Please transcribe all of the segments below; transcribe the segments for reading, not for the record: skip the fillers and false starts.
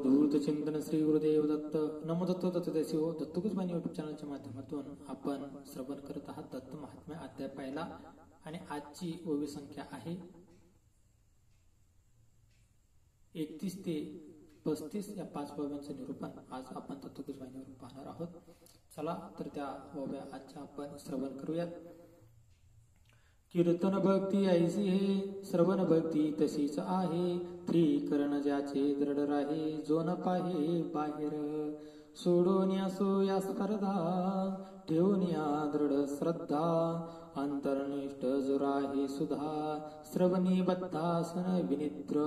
अवधूत चिंतन श्री गुरुदेव दत्त. नमो दत्त दत्तदेसी हो. दत्तगुरुबाणी युट्यूब चॅनलच्या माध्यमातून आपण श्रवण करत आहात दत्त महात्म्य अध्याय पहिला. आणि आजची ओवी संख्या आहे 31 ते 35 या 5 ओव्यांचं निरूपण आज आपण दत्तगुरुबाणीवरून पाहणार आहोत. चला तर त्या ओव्या आजच्या आपण श्रवण करूयात. कीर्तन भक्ती ऐसी हे श्रवण भक्ती तशीच आहे. त्रिकरण ज्याचे दृढ राहे जो न पाहे बाहेर. सोडून असो या स्पर्धा ठेवून या दृढ श्रद्धा. अंतर्निष्ठ जो राहे सुधा श्रवणी बद्धासन विनिद्र.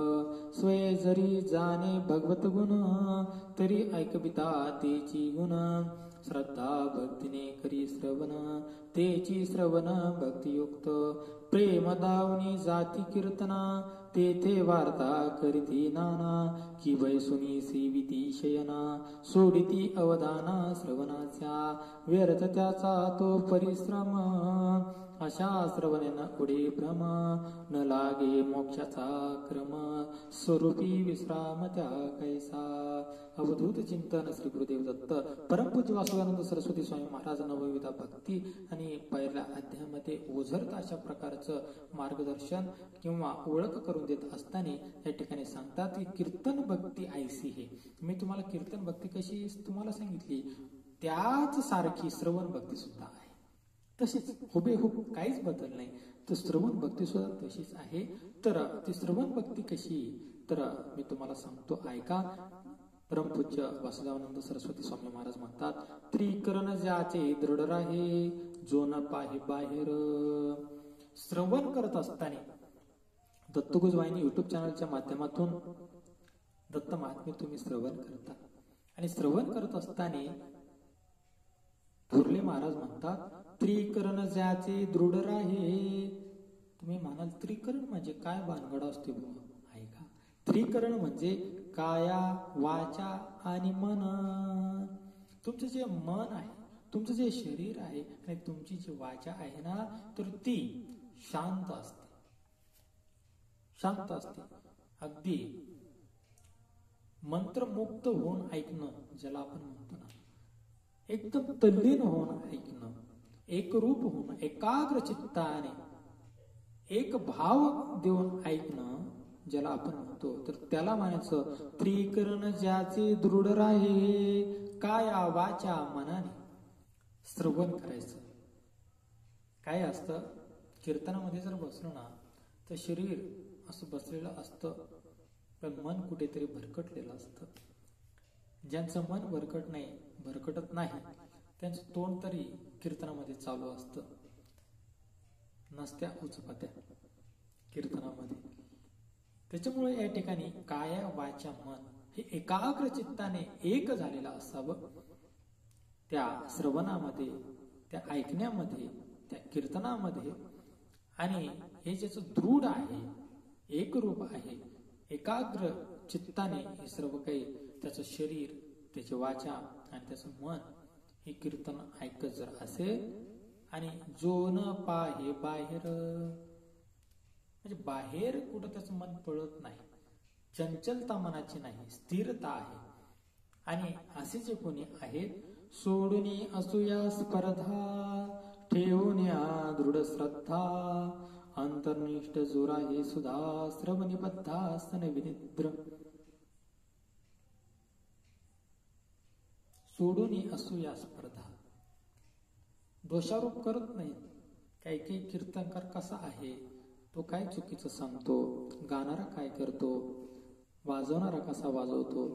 स्वय जरी जाणे भगवत गुण तरी ऐकविता तेची गुण. श्रद्धा भक्तीने करी श्रवण तेची श्रवण भक्तियुक्त. प्रेम दावनी जाती कीर्तना तेथे वार्ता करीती नाना. की वैसुनी सेविती शयना सोडिती अवधाना श्रवणाच्या. व्यर्थ त्याचा तो परिश्रम अशा श्रवणेन उडे भ्रम. न लागे मोक्षाचा क्रम स्वरूपी विश्राम त्या कैसा. अवधूत चिंतन श्री गुरुदेव दत्त. परमपूज्य वासुदेवानंद सरस्वती स्वामी महाराज नवविधा भक्ती आणि पहिल्या अध्यायामध्ये ओझरत अशा प्रकारचं मार्गदर्शन किंवा ओळख करून देत असताना या ठिकाणी सांगतात की कीर्तन भक्ती ऐसी हे. मी तुम्हाला कीर्तन भक्ती कशी तुम्हाला सांगितली त्याच सारखी श्रवण भक्ती सुद्धा आहे. तशीच हुबेहूब काहीच बदल नाही. तर श्रवण भक्ती सुद्धा तशीच आहे. तर ती श्रवण भक्ती कशी तर मी तुम्हाला सांगतो ऐका. परमपूज्य वासुदेवानंद सरस्वती स्वामी महाराज म्हणतात त्रिकरण ज्याचे दृढ राहे जो न पाहे बाहेर. श्रवण करत असताना दत्तगुरुबाणी युट्यूब चॅनलच्या माध्यमातून दत्त महात्म्य तुम्ही श्रवण करता. आणि श्रवण करत असताना थोरले महाराज म्हणतात त्रिकरण ज्याचे दृढ राहे. तुम्ही म्हणाल त्रिकरण म्हणजे काय भानगड असते बाबा. ऐका, त्रिकरण म्हणजे काया वाचा आणि मन. तुमचं जे मन आहे तुमचं जे शरीर आहे आणि तुमची जी वाचा आहे ना तर ती शांत असते. शांत असते. अगदी मंत्रमुक्त होऊन ऐकणं ज्याला आपण म्हणतो ना. एकदम तल्लीन होऊन ऐकणं. एकरूप होऊन एकाग्र चित्ताने एक भाव देऊन ऐकणं ज्याला आपण म्हणतो तर त्याला म्हणायचं त्रिकरण ज्याचे दृढ राहे काया वाचा मनाने. श्रवण करायचं. काय असतं कीर्तनामध्ये जर बसलो ना तर शरीर असं बसलेलं असतं पण मन कुठेतरी भरकटलेलं असतं. ज्यांचं मन भरकटत नाही त्यांचं तोंड तरी कीर्तनामध्ये चालू असतं. नसत्या उचपत्या कीर्तनामध्ये. त्याच्यामुळे या ठिकाणी काया वाचा मन हे एकाग्र चित्ताने एक झालेलं असावं. त्या श्रवणामध्ये त्या ऐकण्यामध्ये त्या कीर्तनामध्ये. आणि हे ज्याचं दृढ आहे एकरूप आहे एकाग्र चित्ताने हे सर्व काही त्याचं शरीर त्याची वाचा आणि त्याचं मन हे कीर्तन ऐकत जर असेल. आणि जो न पाहे बाहेर म्हणजे बाहेर कुठं त्याचं मन पळत नाही. चंचलता मनाची नाही स्थिरता आहे. आणि असे जे कोणी आहेत सोडून असूया स्पर्धा ठेवून या दृढ श्रद्धा. अंतर्निष्ठ जो राहे सुधा श्रवणी बद्धासन विनिद्र. सोडून असूया स्पर्धा. दोषारोप करत नाही. काही काही कीर्तनकार कसा आहे तो काय चुकीचं सांगतो. गाणारा काय करतो. वाजवणारा कसा वाजवतो.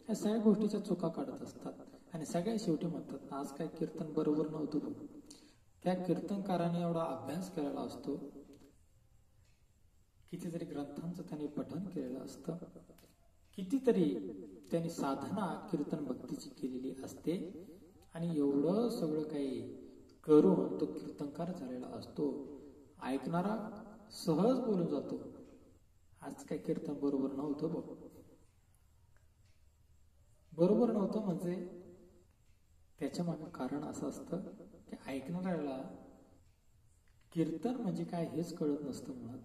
या सगळ्या गोष्टीच्या चुका काढत असतात. आणि सगळ्या शेवटी म्हणतात आज काय कीर्तन बरोबर नव्हतं बघ. त्या कीर्तनकाराने एवढा अभ्यास केलेला असतो. कितीतरी ग्रंथांचं त्यांनी पठण केलेलं असतं. कितीतरी त्यांनी साधना कीर्तन भक्तीची केलेली असते. आणि एवढं सगळं काही करून तो कीर्तनकार झालेला असतो. ऐकणारा सहज बोलून जातो आज काय कीर्तन बरोबर नव्हतं बघ. बरोबर नव्हतं म्हणजे त्याच्या मागे कारण असं असतं की ऐकणाऱ्याला कीर्तन म्हणजे काय हेच कळत नसतं मुळात.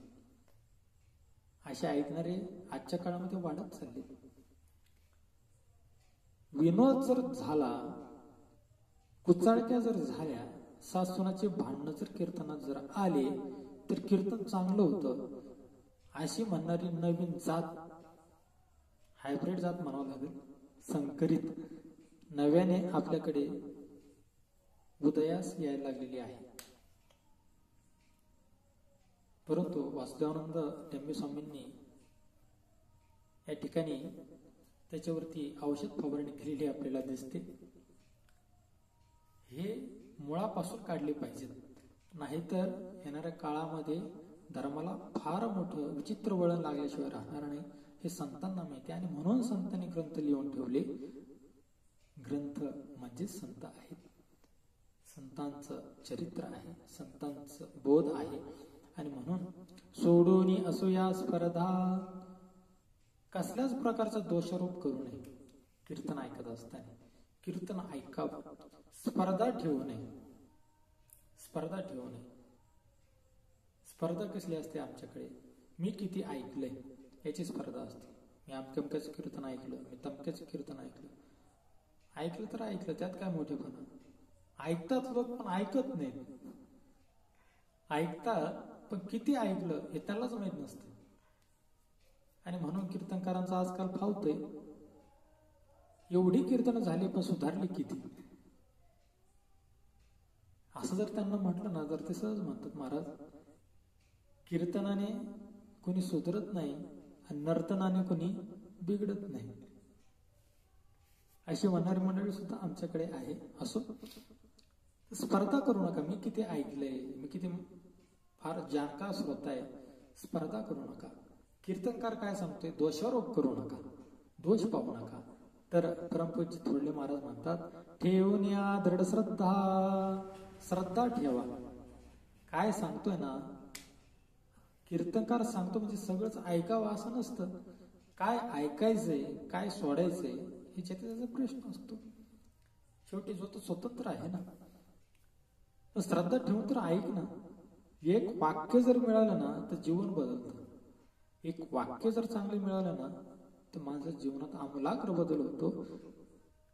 असे ऐकणारे आजच्या काळामध्ये वाढत चालले. विनोद जर झाला, कुचाळक्या जर झाल्या, सासूनाचे भांडणं जर कीर्तनात जर आले तर कीर्तन चांगलं होतं अशी म्हणणारी नवीन जात, हायब्रिड जात म्हणावं लागेल, संकरित नव्याने आपल्याकडे उदयास यायला लागलेली आहे. परंतु वासुदेवानंद टेंबे स्वामींनी या ठिकाणी त्याच्यावरती औषध फवारणी केलेली आपल्याला दिसते. हे मुळापासून काढले पाहिजेत, नाहीतर येणाऱ्या काळामध्ये धर्माला फार मोठं विचित्र वळण लागल्याशिवाय राहणार नाही हे संतांना माहिती. आणि म्हणून संतांनी ग्रंथ लिहून ठेवले. ग्रंथ म्हणजे संत आहेत, संतांचं चरित्र आहे, संतांचं बोध आहे. आणि म्हणून सोडून असूया स्पर्धा, कसल्याच प्रकारचा दोषारोप करू नये. कीर्तन ऐकत असताना कीर्तन ऐकावं, स्पर्धा ठेवू नये. स्पर्धा ठेवू नये. स्पर्धा कसली असते आमच्याकडे, मी किती ऐकलंय याची स्पर्धा असते. मी अमक्याचं कीर्तन ऐकलं, मी तमक्याचं कीर्तन ऐकलं. ऐकलं तर ऐकलं, त्यात काय मोठेपणा. ऐकतात लोक पण ऐकत नाहीत. ऐकतात पण किती ऐकलं हे त्यालाच माहित नसतं. आणि म्हणून कीर्तनकारांचं आजकाल फावतंय. एवढी कीर्तन झाली पण सुधारली किती, असं जर त्यांना म्हटलं ना तर ते सहज म्हणतात, महाराज कीर्तनाने कोणी सुधरत नाही आणि नर्तनाने कोणी बिघडत नाही. अशी म्हणणारी मंडळी सुद्धा आमच्याकडे आहे. असो, स्पर्धा करू नका. मी किती ऐकलंय, मी किती फार जाणकार श्रोता आहे, स्पर्धा करू नका. कीर्तनकार काय सांगतोय, दोषारोप करू नका, दोष पाहू नका. तर परमपूज्य थोरले महाराज म्हणतात, ठेवून या दृढ श्रद्धा, श्रद्धा ठेवा. काय सांगतोय ना, कीर्तनकार सांगतो म्हणजे सगळंच ऐकावं असं नसतं. काय ऐकायचंय, काय सोडायचंय ह्याच्यात त्याचा प्रश्न असतो. शेवटी जो तो स्वतंत्र आहे ना. तर श्रद्धा ठेवून तर ऐक ना. एक वाक्य जर मिळालं ना तर जीवन बदलतं. एक वाक्य जर चांगलं मिळालं ना तर माझ्या जीवनात आमूलाग्र बदल होतो.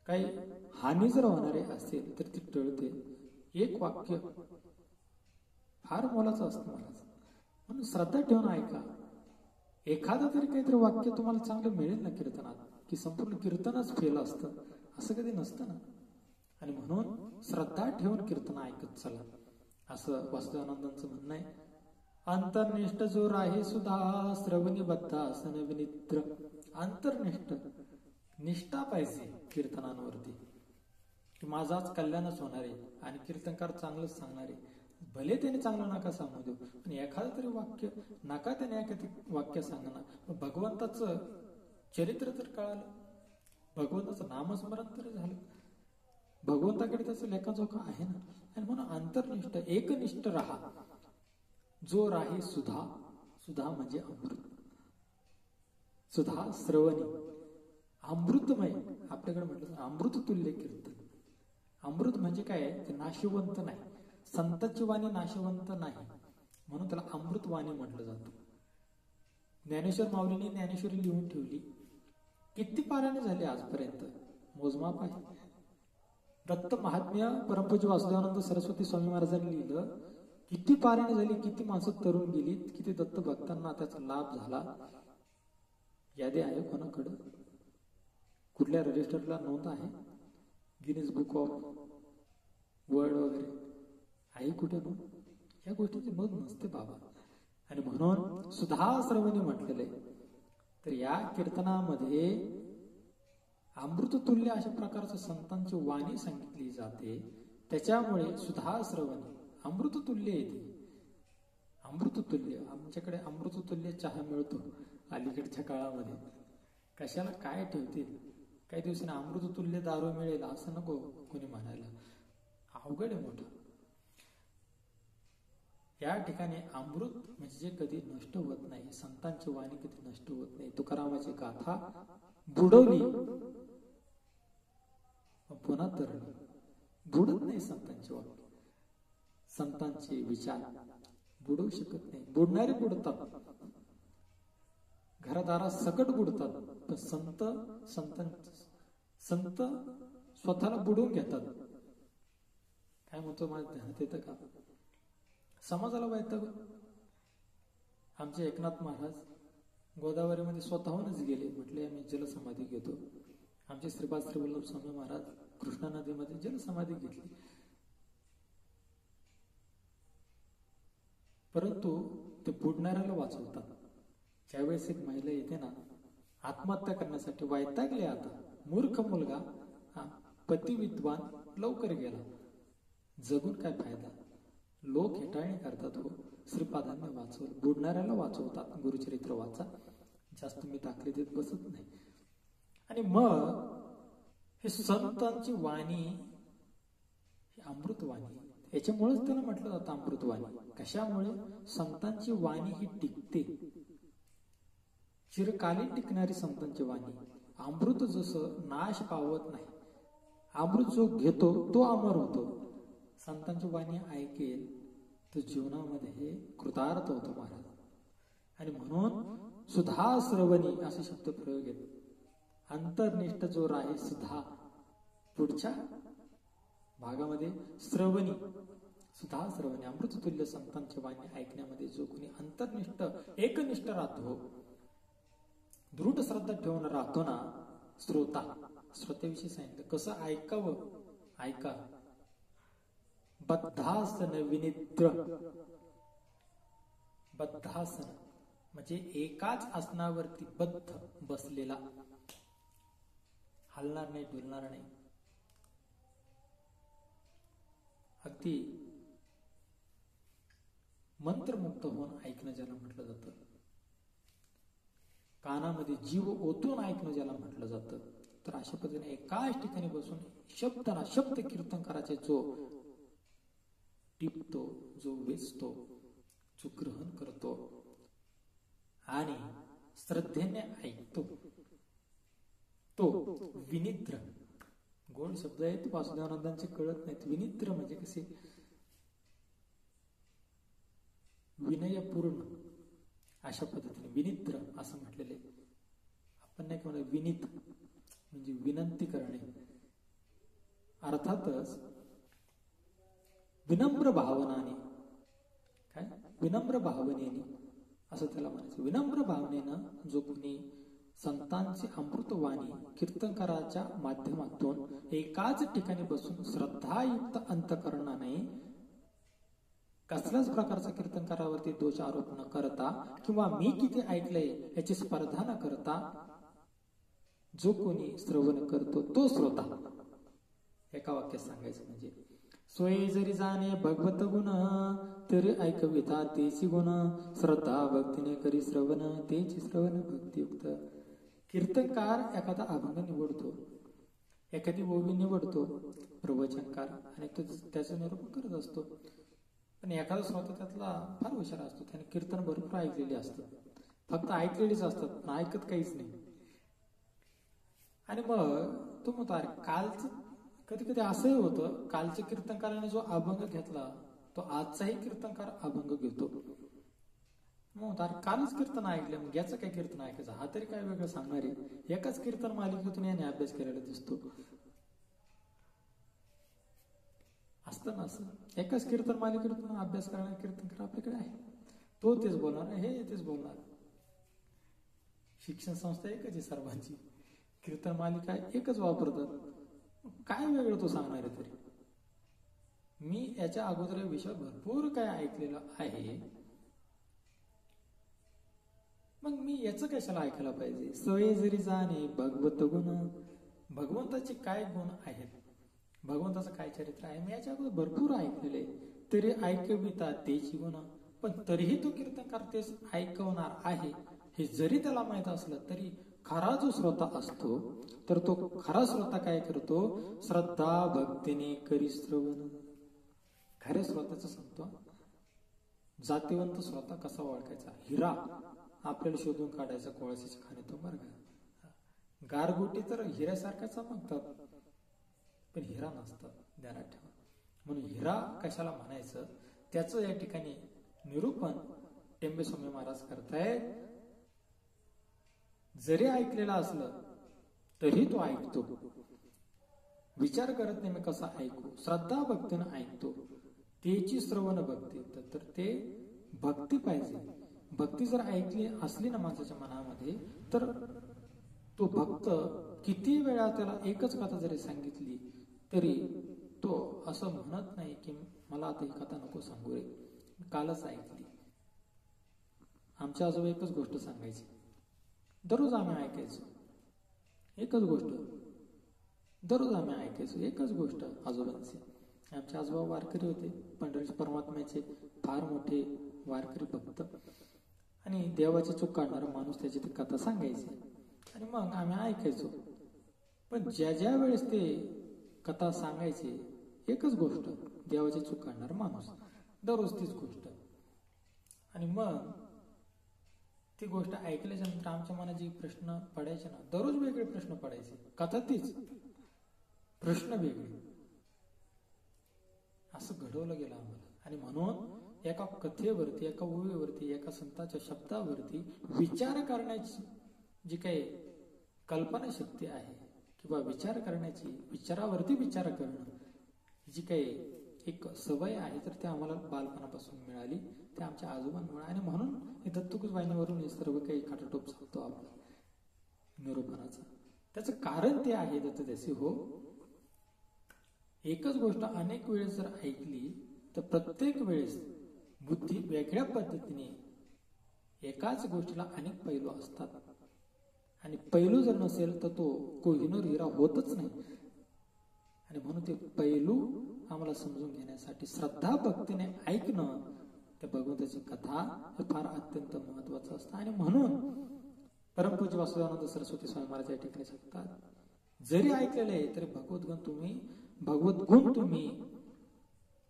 काही हानी जर होणारे असेल तर ती टळते. एक वाक्य फार मोलाचं असतं महाराज. म्हणून श्रद्धा ठेवून ऐका. एखादं तरी काहीतरी वाक्य तुम्हाला चांगलं मिळेल ना कीर्तनात, की संपूर्ण कीर्तनच फेल असतं असं कधी नसतं ना. आणि म्हणून श्रद्धा ठेवून कीर्तन ऐकत चला, असं वासुदेवानंदांचं म्हणणं आहे. अंतर्निष्ठ जो राही सुद्धा श्रवणी बद्धा सन विनिद्र. अंतर्निष्ठ निष्ठा पाहिजे कीर्तनांवरती, की माझाच कल्याणच होणार आहे आणि कीर्तनकार चांगलंच सांगणार आहे. भले त्याने चांगलं नका सांगू देऊ, पण एखादं तरी वाक्य नका त्याने एखादी वाक्य सांगणार. भगवंताचं चरित्र तर कळालं, भगवंताचं नामस्मरण तरी झालं, भगवंताकडे त्याचं लेखाजोखा आहे ना. आणि म्हणून अंतर्निष्ठ एकनिष्ठ राहा. जो राही सुधा, सुधा म्हणजे अमृत, सुधा श्रवणी अमृतमय. आपल्याकडे म्हटलं अमृत तुल्य कीर्तन. अमृत म्हणजे काय, ते नाशिवंत नाही. संतांची वाणी नाशिवंत नाही, म्हणून त्याला अमृतवाणी म्हटलं जातं. ज्ञानेश्वर माऊलींनी ज्ञानेश्वरी लिहून ठेवली. किती पारायणे झाले आजपर्यंत, मोजमाप आहे. दत्त महात्म्य परमपूज्य वासुदेवानंद सरस्वती स्वामी महाराजांनी लिहिलं. किती पारायणे झाली, किती माणसं तरुण गेली, किती दत्त भक्तांना त्याचा लाभ झाला. यादी आहे कोणाकडं, कुठल्या रजिस्टरला नोंद आहे, गिनीज बुक ऑफ वर्ल्ड वगैरे आहे कुठे नोंद? या गोष्टीची नोंद नसते बाबा. आणि म्हणून सुधा श्रवणी म्हटलेले. तर या कीर्तनामध्ये अमृततुल्य अशा प्रकारचं संतांची वाणी सांगितली जाते. त्याच्यामुळे सुधा श्रवणी अमृततुल्य येते. अमृततुल्य, आमच्याकडे अमृततुल्य चहा मिळतो अलीकडच्या काळामध्ये. कशाला काय ठेवतील, काही दिवसांनी अमृततुल्य दारू मिळेल असं नको कोणी म्हणायला. अवघड आहे मोठं. या ठिकाणी अमृत म्हणजे कधी नष्ट होत नाही, संतांची वाणी कधी नष्ट होत नाही. तुकारामाची गाथा बुडवली पुन्हा तरली, बुडत नाही संतांची वाणी. संतांचे विचार बुडवू शकत नाही. बुडणारे बुडतात, घरादारात सकट बुडतात, पण संत स्वतःला बुडवून घेतात. काय म्हणतो माझ्या ध्यानात येतं का? समाजाला वैताग. आमचे एकनाथ महाराज गोदावरीमध्ये स्वतःहूनच गेले, म्हटले आम्ही जलसमाधी घेतो. आमचे श्रीपाद श्री वल्लभ स्वामी महाराज कृष्णा नदीमध्ये जलसमाधी घेतली. परंतु ते बुडणाऱ्याला वाचवतात. ज्यावेळेस एक महिला येते ना आत्महत्या करण्यासाठी, वैतागले आता, मूर्ख मुलगा, पती विद्वान, लवकर गेला, जगून काय फायदा. लोक हेटाळणी करतात. हो, श्रीपादांनी वाचवलं, बुडणाऱ्याला वाचवतात. गुरुचरित्र वाचा, जास्त मी दाखले देत बसत नाही. आणि मग हे संतांची वाणी, ही अमृतवाणी, याच्यामुळेच त्याला म्हटलं जातं अमृतवाणी. कशामुळे? संतांची वाणी ही टिकते, चिरकालीन टिकणारी संतांची वाणी. अमृत जसं नाश पावत नाही, अमृत जो घेतो तो अमर होतो. संतांची वाणी ऐकेल तो जीवनामध्ये कृतार्थ होतो महाराज. आणि म्हणून सुधा श्रवणी असे शब्द प्रयोग आहेत. अंतर्निष्ठ जो राही सुधा, पुढच्या भागामध्ये श्रवणी, सुधा श्रवणी, अमृततुल्य संतांची वाणी ऐकण्यामध्ये जो कोणी अंतर्निष्ठ एकनिष्ठ राहतो, दृढ श्रद्धा ठेवून राहतो ना श्रोता. श्रोतेविषयी सांगितलं कसं ऐकावं. ऐका. बद्धासन विनिद्र. बद्धासन म्हणजे एकाच आसनावरती बद्ध बसलेला, हलणार नाही, डुलणार नाही. अगदी मंत्रमुक्त होऊन ऐकणं ज्याला म्हटलं जातं, कानामध्ये जीव ओतून ऐकणं ज्याला म्हटलं जातं. तर अशा पद्धतीने एकाच ठिकाणी बसून शब्द कीर्तन करायचे, जो टिपतो, जो वेचतो, जो ग्रहण करतो आणि श्रद्धेने ऐकतो, तो विनिद्र. गोड शब्द आहेत, वासुदेवानंदांचे कळत नाहीत. विनिद्र म्हणजे कसे? विनयपूर्ण, अशा पद्धतीने विनिद्र असं म्हटलेले. आपण नाही म्हणत विनीत म्हणजे विनंती करणे. अर्थातच विनम्र भावनाने, काय विनम्र भावनेने असं त्याला म्हणायचं. विनम्र भावनेनं जो कोणी संतांची अमृतवाणी कीर्तनकाराच्या माध्यमातून एकाच ठिकाणी बसून श्रद्धायुक्त अंतकरणाने कसल्याच प्रकारचा कीर्तनकारावरती दोष आरोप न करता किंवा मी किती ऐकलंय याची स्पर्धा न करता जो कोणी श्रवण करतो तो श्रोता. एका वाक्यात सांगायचं म्हणजे सोय जरी जाणे भगवत गुण तरी ऐकविता तेची गुण, श्रद्धा भक्तीने करी श्रवण तेची श्रवण भक्तियुक्त. कीर्तनकार एखादा अभंग निवडतो, एखादी ओवी निवडतो, प्रवचनकार आणि तो त्याचं निरूपण करत असतो. पण एखादा श्रोता त्यातला फार हुशार असतो, त्याने कीर्तन भरपूर ऐकलेली असतात, फक्त ऐकलेलीच असतात पण ऐकत काहीच नाही. आणि मग तो म्हणतो अरे कालचं, कधी कधी असंही होतं, कालच्या कीर्तनकाराने जो अभंग घेतला तो आजचाही कीर्तनकार अभंग घेतो. मग अरे कालच कीर्तन ऐकलं, मग याचं काय कीर्तन ऐकायचं, हा तरी काय वेगळं सांगणार आहे. एकाच कीर्तन मालिकेतून याने अभ्यास करायला दिसतो. असतं ना असं, एकाच कीर्तन मालिकेतून अभ्यास करणारा कीर्तनकार आपल्याकडे आहे. तो तेच बोलणार, हे तेच बोलणार. शिक्षण संस्था एकच आहे सर्वांची, कीर्तन मालिका एकच वापरतात, काय वेगळं तो सांगणार आहे. तरी मी याच्या अगोदर या विषयावर भरपूर काय ऐकलेलं आहे, मग मी याचं कशाला ऐकायला पाहिजे. सवय जरी जाणे भगवत गुण, भगवंताचे काय गुण आहेत, भगवंताचं काय चरित्र आहे, मी याच्या अगोदर भरपूर ऐकलेले. तरी ऐकविता तेची गुण, पण तरीही तो कीर्तनकार तेच ऐकवणार आहे हे जरी त्याला माहित असलं तरी खरा जो श्रोता असतो तर तो खरा श्रोता काय करतो, श्रद्धा भक्तीने करी श्रवण. खऱ्या श्रोत्याचं सांगतो, जातीवंत श्रोता कसा ओळखायचा. हिरा आपल्याला शोधून काढायचा कोळशाच्या खाणीतून बरं का. गारगोटी तर हिऱ्यासारख्या चमकतात पण हिरा नसतात, ध्यानात ठेवा. म्हणून हिरा कशाला म्हणायचं त्याचं या ठिकाणी निरूपण टेंबे स्वामी महाराज करतायत. जरी ऐकलेला असलं तरी तो ऐकतो, विचार करत नाही मी कसा ऐकू, श्रद्धा भक्तीनं ऐकतो, त्याची श्रवण भक्ती. तर ते भक्ती पाहिजे. भक्ती जर ऐकली असली ना माणसाच्या मनामध्ये, तर तो भक्त किती वेळा त्याला एकच कथा जरी सांगितली तरी तो असं म्हणत नाही की मला आता ही कथा नको सांगू रे, कालच ऐकली. आमच्या आजोबा एकच गोष्ट सांगायची, दररोज आम्ही ऐकायचो एकच गोष्ट, दररोज आम्ही ऐकायचो एकच गोष्ट आजोबांची. आमचे आजोबा वारकरी होते, पंढरीच्या परमात्म्याचे फार मोठे वारकरी भक्त, आणि देवाची चूक काढणारा माणूस त्याची ती कथा सांगायची आणि मग आम्ही ऐकायचो. पण ज्या ज्या वेळेस ते कथा सांगायचे एकच गोष्ट, देवाची चूक काढणारा माणूस, दररोज तीच गोष्ट. आणि मग ती गोष्ट ऐकल्याच्या नंतर आमच्या मनात जे प्रश्न पडायचे ना, दररोज वेगळे प्रश्न पडायचे, कथा तीच, प्रश्न वेगळे. असं घडवलं गेलं आम्हाला. आणि म्हणून एका कथेवरती, एका ओवीवरती, एका संतांच्या शब्दावरती विचार करण्याची जी काही कल्पना शक्ती आहे किंवा विचार करण्याची, विचारावरती विचार करणं जी काही एक सवय आहे, तर ते आम्हाला बालपणापासून मिळाली, ते आमच्या आजोबांमुळे. आणि म्हणून हे दत्तुकच वाहिनीवरून हे सर्व काही खाटाटोप सांगतो आपला निरूपणाचा. त्याचं कारण ते आहे दत्तदेसी हो, एकच गोष्ट अनेक वेळेस जर ऐकली तर प्रत्येक वेळेस बुद्धी वेगळ्या पद्धतीने, एकाच गोष्टीला अनेक पैलू असतात, आणि पैलू जर नसेल तर तो कोहिनूर हिरा होतच नाही. आणि म्हणून ते पैलू आम्हाला समजून घेण्यासाठी श्रद्धा भक्तीने ऐकणं, त्या भगवंताची कथा हे फार अत्यंत महत्वाचं असतं. आणि म्हणून परमपूज्य वासुदेवानंद सरस्वती स्वामी महाराज या ठिकाणी सांगतात, जरी ऐकलेलं आहे तरी भगवत गुण तुम्ही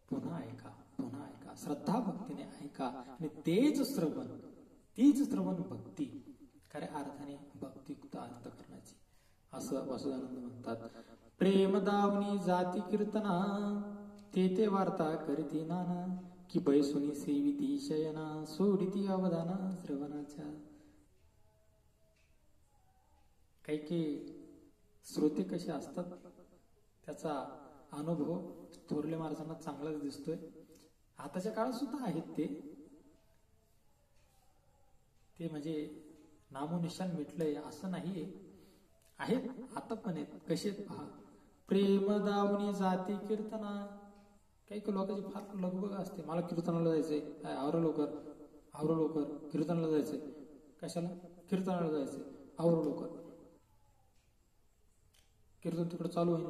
पुन्हा ऐका, पुन्हा ऐका, श्रद्धा भक्तीने ऐका, आणि तीच श्रवण भक्ती खऱ्या अर्थाने भक्तियुक्त अर्थ करण्याची, असं वासुदेवानंद म्हणतात. प्रेम दावनी जाती कीर्तना, ते वार्ता करीती नाना, की बैसुनी सेविती शयना, सोडिती अवधाना श्रवणाच्या. काही श्रोते कसे असतात त्याचा अनुभव थोरले महाराजांना चांगलाच दिसतोय. आताच्या काळात सुद्धा आहेत ते म्हणजे नामोनिशान मिटलंय असं नाहीये, आहेत आता पण आहेत. कसे पहा, प्रेम दावनी जाती कीर्तना. काही लोकांची फार लगबग असते, मला कीर्तनाला जायचंय, आवरो लवकर कीर्तनाला जायचंय. कशाला? कीर्तनाला जायचंय, आवरो लवकर, कीर्तन तिकडे चालू होईल,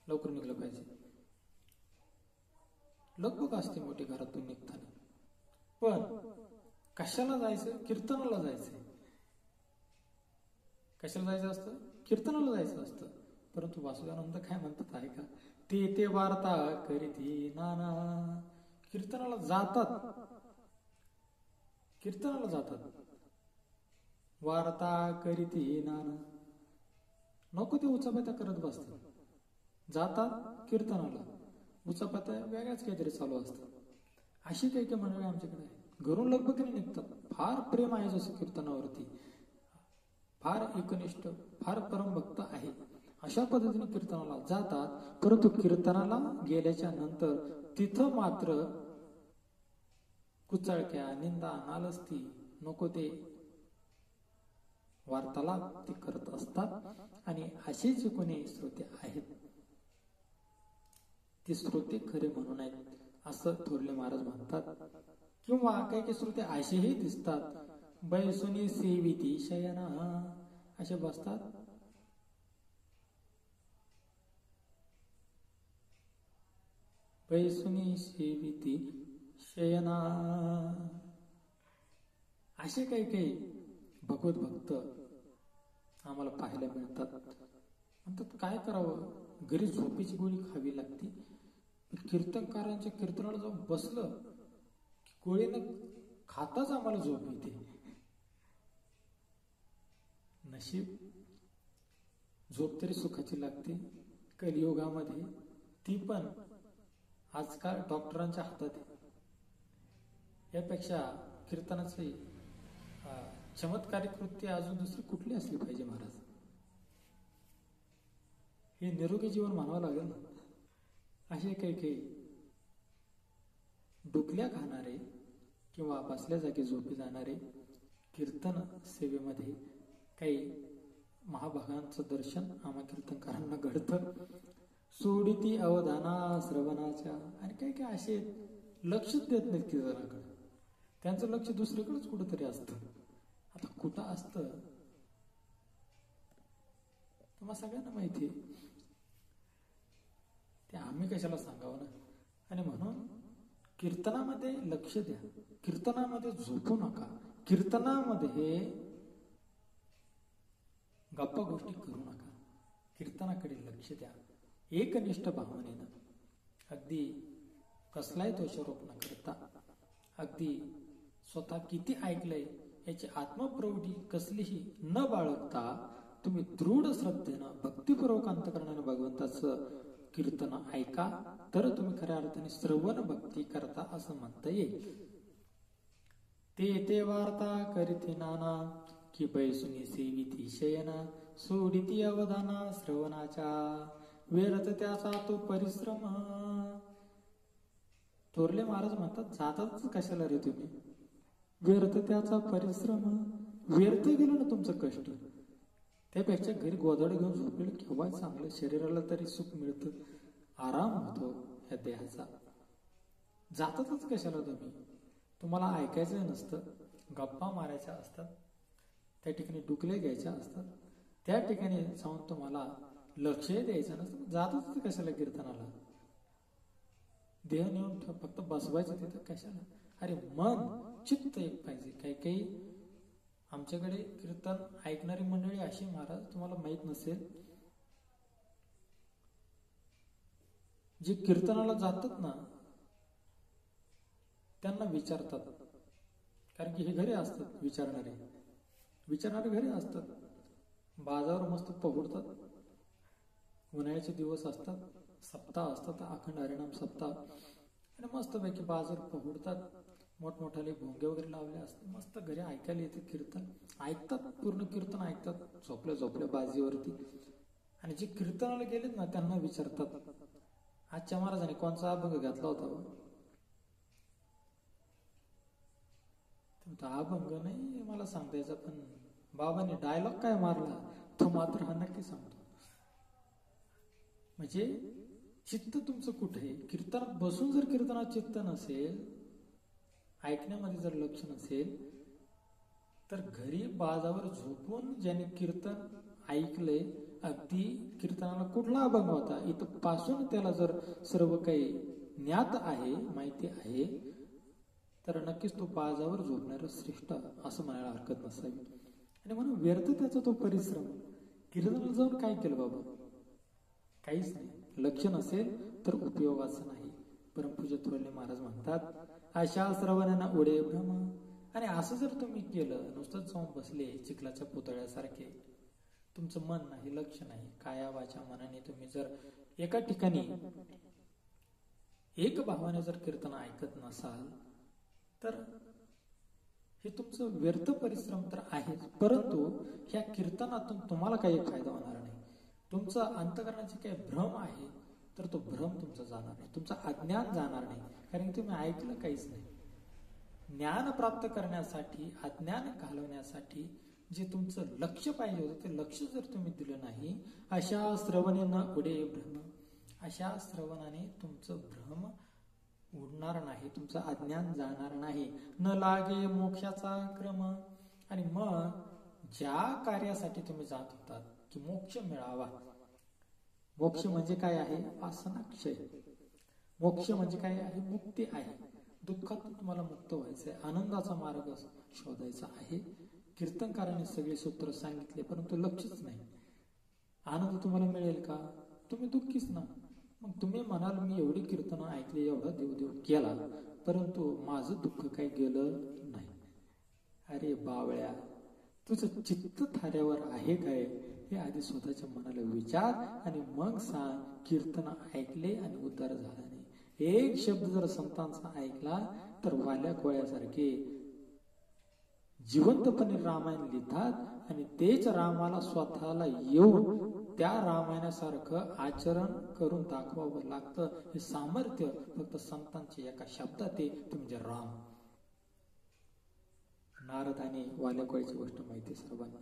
लवकर निघलं पाहिजे. लगबग असते मोठी घरातून निघताना. पण कशाला जायचं? कीर्तनाला जायचंय. कशाला जायचं असतं? कीर्तनाला जायचं असतं. परंतु वासुदेवानंद काय म्हणतात आहे का, ते वार्ता करीती नाना. कीर्तनाला जातात, वार्ता करीती नाना. नको ते उचापत्या करत बसतात, जातात कीर्तनाला, उचापत्या वेगळ्याच काहीतरी चालू असतात. अशी काही मंडळी आमच्याकडे आहे, घरून लगबगीने निघतात. फार प्रेम आहे जसं कीर्तनावरती, फार एकनिष्ठ, फार परमभक्त आहे, अशा पद्धतीने कीर्तनाला जातात. परंतु कीर्तनाला गेल्याच्या नंतर तिथं मात्र कुचाळक्या, निंदा, नालस्ती, नको ते वार्तालाप ते करत असतात. आणि असे जे कोणी श्रोते आहेत ते श्रोते खरे म्हणून आहेत, असं थोरले महाराज म्हणतात. किंवा काही श्रोते असेही दिसतात, बैसुनी सेविती शयना, असे बसतात, बैसुनी सेविती शयना. असे काही भगवत भक्त आम्हाला पाहायला मिळतात. म्हणतात काय करावं, घरी झोपेची गोळी खावी लागते, कीर्तनकारांच्या कीर्तनाला जाऊन बसलं की गोळीनं खाताच आम्हाला झोप येते. नशीब झोप तरी सुखाची लागते कलियुगामध्ये, ती पण आजकाल डॉक्टरांच्या हातात आहे. यापेक्षा कीर्तनाची चमत्कारिक कृत्य अजून दुसरी कुठली असली पाहिजे महाराज? हे निरोगी जीवन म्हणावं लागेल ना. असे काही काही डुकल्या खाणारे किंवा बसल्या जागी झोपी जाणारे कीर्तन सेवेमध्ये काही महाभागांचं दर्शन आम्हा कीर्तनकारांना घडतं. सोडिती अवधाना श्रवणाच्या. आणि काही काही असे लक्षच देत नाहीत कीर्तनाकडे. त्यांचं लक्ष दुसरीकडेच कुठंतरी असतं. आता कुठं असतं तुम्हाला सगळ्यांना माहिती आहे. ते आम्ही कशाला सांगावं ना. आणि म्हणून कीर्तनामध्ये लक्ष द्या. कीर्तनामध्ये झोपू नका. कीर्तनामध्ये गप्पा गोष्टी करू नका. कीर्तनाकडे लक्ष द्या एकनिष्ठ भावनेनं. अगदी कसलाही दोषारोप न करता, अगदी स्वतः किती ऐकलंय याची आत्मप्रौढी कसलीही न बाळगता तुम्ही दृढ श्रद्धेनं भक्तिपूर्वक अंतकरणाने भगवंताचं कीर्तन ऐका. तर तुम्ही खऱ्या अर्थाने श्रवण भक्ती करता असं म्हणता येईल. ते वार्ता करीती नाना की बैसुनी सेविती शयना सोडिती अवधाना श्रवणाच्या व्यर्थ त्याचा तो परिश्रम. थोरले महाराज म्हणतात जाताच कशाला रे तुम्ही. व्यर्थ त्याचा परिश्रम. व्यर्थ गेलं ना तुमचं कष्ट. त्यापेक्षा घरी गोधड घेऊन झोपलेलं केव्हा चांगलं. शरीराला तरी सुख मिळतं, आराम होतो या देहाचा. जातातच कशाला तुम्ही. तुम्हाला ऐकायचं नसतं, गप्पा मारायच्या असतात, त्या ठिकाणी डुकले घ्यायच्या असतात, त्या ठिकाणी जाऊन तुम्हाला लक्षही द्यायचं नसतं. जातातच कशाला कीर्तनाला. देह नेऊन फक्त बसवायचं तिथं कशाला. अरे मन चित्त एक पाहिजे. काही काही आमच्याकडे कीर्तन ऐकणारी मंडळी अशी महाराज तुम्हाला माहित नसेल, जे कीर्तनाला जातात ना त्यांना विचारतात. कारण की हे घरी असतात विचारणारे घरी असतात. बाजावर मस्त पहुडतात. उन्हाळ्याचे दिवस असतात, सप्ताह असतात, अखंड हरिनाम सप्ताह. आणि मस्तपैकी बाजार पहुडतात. मोठमोठाले भोंगे वगैरे लावले असतात. मस्त घरी ऐकायला येते कीर्तन. ऐकतात, पूर्ण कीर्तन ऐकतात झोपल्या बाजीवरती. आणि जे कीर्तनाला गेलेत ना त्यांना विचारतात, आजच्या महाराजांनी कोणचा अभंग घातला होता. अभंग नाही मला सांगता यायचा, पण बाबांनी डायलॉग काय मारला तो मात्र हा नक्की सांगतो. म्हणजे चित्त तुमचं कुठे आहे. कीर्तनात बसून जर कीर्तनात चित्त नसेल, ऐकण्यामध्ये जर लक्ष नसेल, तर घरी बाजावर झोपून ज्याने कीर्तन ऐकलंय, अगदी कीर्तनाला कुठला अभंग होता इथं पासून त्याला जर सर्व काही ज्ञात आहे, माहिती आहे, तर नक्कीच तो बाजावर झोपणार श्रेष्ठ असं म्हणायला हरकत नसावी. आणि म्हणून व्यर्थ त्याचा तो परिश्रम. कीर्तनाला जाऊन काय केलं बाबा, काहीच नाही. लक्ष नसेल तर उपयोगाचं नाही. परमपूज्य थोरले महाराज म्हणतात, अशा श्रवणांना उडे भ्रम. आणि असं जर तुम्ही केलं, नुसतंच जाऊन बसले चिखलाच्या पुतळ्यासारखे, तुमचं मन नाही, लक्ष नाही, काया वाचा मनाने तुम्ही जर एका ठिकाणी एक भावाने जर कीर्तन ऐकत नसाल, तर हे तुमचं व्यर्थ परिश्रम तर आहेच. परंतु ह्या कीर्तनातून तुम्हाला काही फायदा होणार नाही. तुमचा अंतःकरणाचे काही भ्रम आहे तर तो भ्रम तुमचा जाणार नाही, तुमचं अज्ञान जाणार नाही. कारण तुम्ही ऐकलं काहीच नाही. ज्ञान प्राप्त करण्यासाठी, अज्ञान घालवण्यासाठी जे तुमचं लक्ष पाहिजे होतं ते लक्ष जर तुम्ही दिलं नाही, अशा श्रवणे न उडे भ्रम. अशा श्रवणाने तुमचं भ्रम उडणार नाही, तुमचं अज्ञान जाणार नाही. न लागे मोक्षाचा क्रम. आणि मग ज्या कार्यासाठी तुम्ही जात होतात की मोक्ष मिळावा, मोक्ष म्हणजे काय आहे, वासनाक्षय. मोक्ष म्हणजे काय आहे, मुक्ती आहे. दुःखातून तुम्हाला मुक्त व्हायचंय, आनंदाचा मार्ग शोधायचा आहे. कीर्तनकाराने सगळे सूत्र सांगितले, परंतु लक्षच नाही. आनंद तुम्हाला मिळेल का, तुम्ही दुःखीच ना. मग तुम्ही म्हणाल मी एवढी कीर्तन ऐकली, एवढा देवदेव केला, परंतु माझं दुःख काही गेलं नाही. अरे बावळ्या, तुझं चित्त थाऱ्यावर आहे काय हे आधी स्वतःच्या मनाला विचार आणि मग सांग. कीर्तन ऐकले आणि उद्धार झाला नाही. एक शब्द जर संतांचा ऐकला तर वाल्या कोळ्यासारखे जिवंतपणे रामायण लिहितात आणि तेच रामाला स्वतःला येऊन त्या रामायणासारखं आचरण करून दाखवावं लागतं. हे सामर्थ्य फक्त संतांच्या एका शब्दात आहे, ते म्हणजे राम. नारद आणि वाल्यकोळीची गोष्ट माहिती सर्वांना.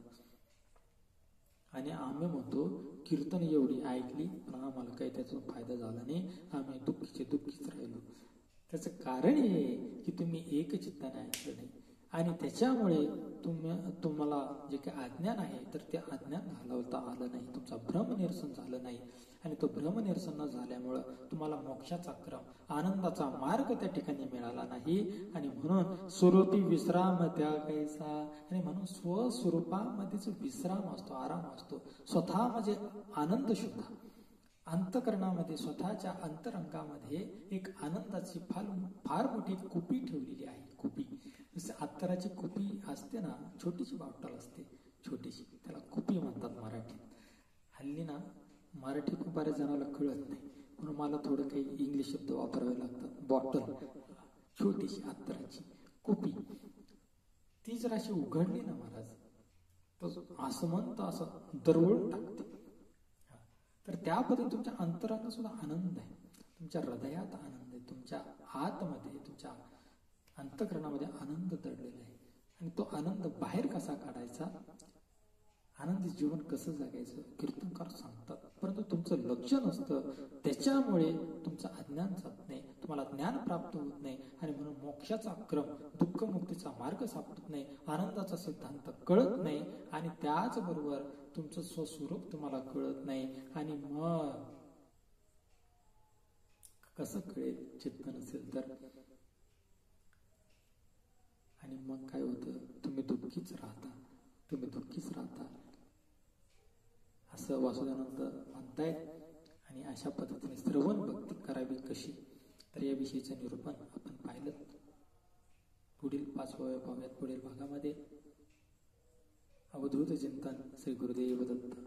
आणि आम्ही म्हणतो कीर्तन एवढी ऐकली पण आम्हाला काही त्याचा फायदा झाला नाही, आम्ही दुःखीच राहिलो. त्याचं कारण हे की तुम्ही एकचित्ताने ऐकलं नाही आणि त्याच्यामुळे तुम्हाला जे काही अज्ञान आहे तर ते अज्ञान घालवता आलं नाही, तुमचा भ्रमनिरसन झालं नाही. आणि तो भ्रमनिरसन न झाल्यामुळं तुम्हाला मोक्षाचा क्रम, आनंदाचा मार्ग त्या ठिकाणी मिळाला नाही. आणि म्हणून स्वरूपी विश्राम त्यागायचा. आणि म्हणून स्वस्वरूपामध्येच विश्राम असतो, आराम असतो. स्वतः म्हणजे आनंद शोधा. अंतकरणामध्ये स्वतःच्या अंतरंगामध्ये एक आनंदाची फार मोठी कुपी ठेवलेली आहे. कुपी जसे अत्तराची कुपी असते ना, छोटीशी बॉटल असते, छोटीशी, त्याला कुपी म्हणतात मराठीत. हल्ली ना मराठी पण बऱ्याच जणांना कळत नाही, म्हणून मला थोडं काही इंग्लिश शब्द वापरावे लागतात. बॉटल, छोटीशी अत्तराची कुपी, ती जर अशी उघडली ना महाराज, तर असं म्हणतं असं दरवळून टाकते. तर त्या पद्धतीने तुमच्या अंतरात सुद्धा आनंद आहे, तुमच्या हृदयात आनंद आहे, तुमच्या आतमध्ये, तुमच्या अंतःकरणामध्ये आनंद दडलेला आहे. आणि तो आनंद बाहेर कसा काढायचा, आनंदी जीवन कसं जगायचं कीर्तनकार सांगतात. परंतु तुमचं लक्ष नसतं, त्याच्यामुळे तुमचं अज्ञान जात नाही, तुम्हाला ज्ञान प्राप्त होत नाही. आणि म्हणून मोक्षाचा क्रम, दुःखमुक्तीचा मार्ग सापडत नाही, आनंदाचा सिद्धांत कळत नाही. आणि त्याचबरोबर तुमचं स्वस्वरूप तुम्हाला कळत नाही. आणि मग कसं कळेल चित्त नसेल तर. आणि मग काय होतं, तुम्ही दुःखीच राहता असं वासुदेवानंद म्हणतायत. आणि अशा पद्धतीने श्रवण भक्ती करावी कशी, तर याविषयीचं निरूपण आपण पाहिलं. पुढील 5व्या पुढील भागामध्ये अवधूत चिंतन. श्री गुरुदेव दत्त.